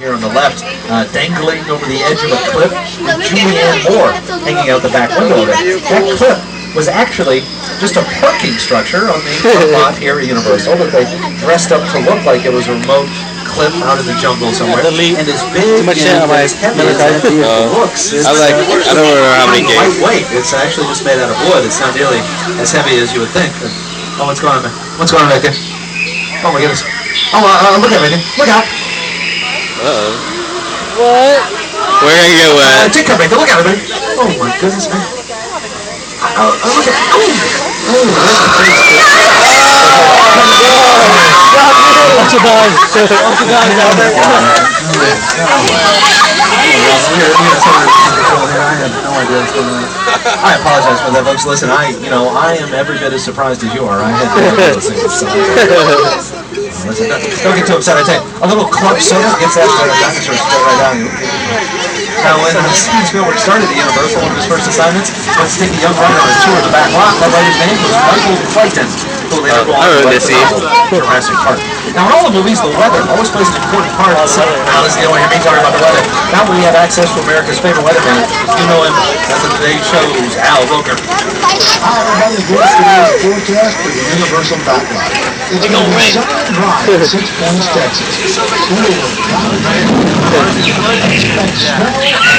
here on the left, dangling over the edge of a cliff with Julianne Moore hanging out the back window of it. That cliff was actually just a parking structure on the front lot here at Universal that they dressed up to look like it was a remote cliff out in the jungle somewhere. And as big and as heavy as that looks, I don't remember how many games. Lightweight. It's actually just made out of wood. It's not nearly as heavy as you would think. Oh, what's going on, man? What's going on back there? Oh my goodness. Oh, look at me. Look out. Uh-oh. What? We're gonna get wet. Take care, Baker. Look out, man. Oh my goodness, man. Look at. I apologize for that, folks. Listen, I am every bit as surprised as you are. I had to do those things. Listen, don't get too upset. I tell you, a little club soda gets that dinosaur straight right down. Now, when Steven Spielberg started at Universal, one of his first assignments was to take a young writer on a tour of the back lot. That writer's name was Michael Crichton, who later go on to write Jurassic Park. Now, in all the movies, the weather always plays an important part. Now, listen, you don't hear me talking about the weather. Now we have access to America's favorite weatherman. You know him as the Today Show's Al Roker. Hi, everybody. This is today's forecast for the Universal back lot. It's going to be sunny and dry in 6 Points, Texas. Expect snow and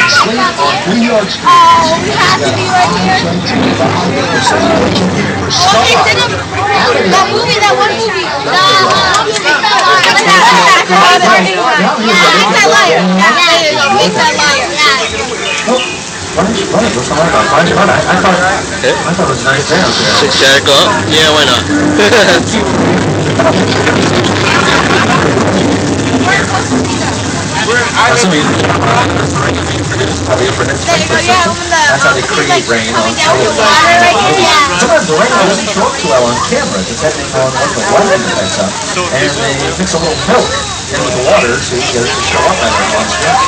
sleet on New York Street. Oh, we have to be right here. That movie, that one movie. That liar. I thought it was a nice day out there. Should I go up? Yeah, why not? That's how they create rain on television. Sometimes the rain doesn't show up too well on camera, depending on what the weather picks up. And they mix a little milk in with the water so you get it to show up better on screen.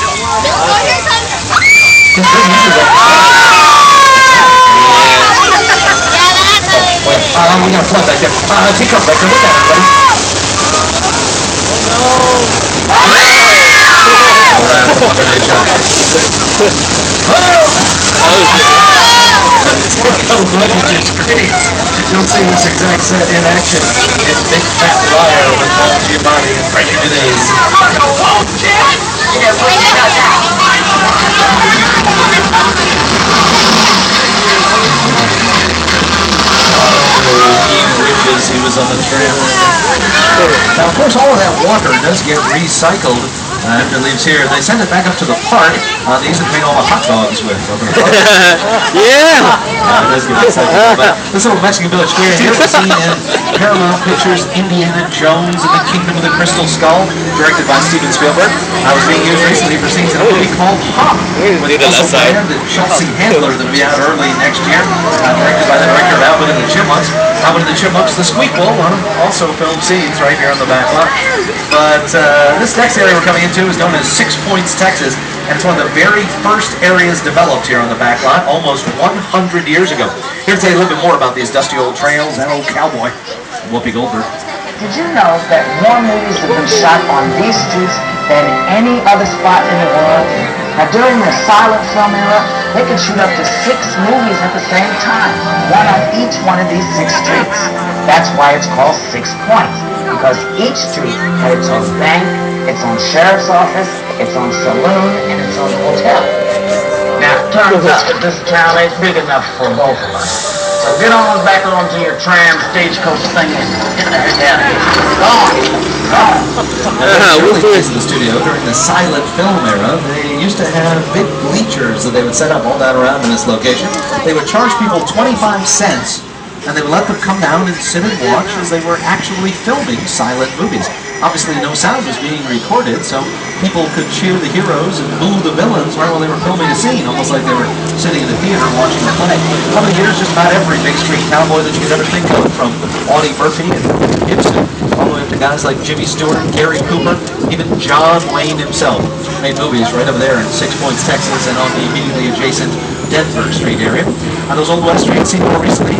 We got a flood back there. Take up, Baker. Look at it, buddy. You'll see this exact set in action in Big Fat Liar with Paul Giamatti and Frankie Muniz. He was on the tram. Now, of course, all of that water does get recycled after it leaves here. They send it back up to the park. They use it to make all the hot dogs with. Yeah! It does get recycled. But this little Mexican village square here was seen in Paramount Pictures' Indiana Jones and the Kingdom of the Crystal Skull, directed by Steven Spielberg. I was being used recently for scenes in a movie called Pop, with also planned that Chelsea Handler that will be out early next year, directed by the director of Alvin and the Chipmunks. Alvin and the Chipmunks, the Squeakquel, also filmed scenes right here on the back lot. But this next area we're coming into is known as 6 Points, Texas, and it's one of the very first areas developed here on the back lot almost 100 years ago. Here to tell you a little bit more about these dusty old trails and old cowboy, Whoopi Goldberg. Did you know that more movies have been shot on these streets than any other spot in the world? Now, during the silent film era, they could shoot up to 6 movies at the same time, one on each one of these 6 streets. That's why it's called 6 Points, because each street had its own bank, its own sheriff's office, its own saloon, and its own hotel. Now, it turns out that this town ain't big enough for both of us. So get on back onto your tram, stagecoach thing, and get the heck out of here. Go on. Early days in the studio, during the silent film era, they used to have big bleachers that they would set up all down around in this location. They would charge people 25 cents, and they would let them come down and sit and watch as they were actually filming silent movies. Obviously, no sound was being recorded, so people could cheer the heroes and boo the villains right while they were filming a scene, almost like they were sitting in the theater watching a play. Coming here is just about every big street cowboy that you could ever think of, from Audie Murphy and Gibson, all the way up to guys like Jimmy Stewart, Gary Cooper, even John Wayne himself made movies right over there in 6 Points, Texas, and on the immediately adjacent Denver Street area. Those old West streets seen more recently.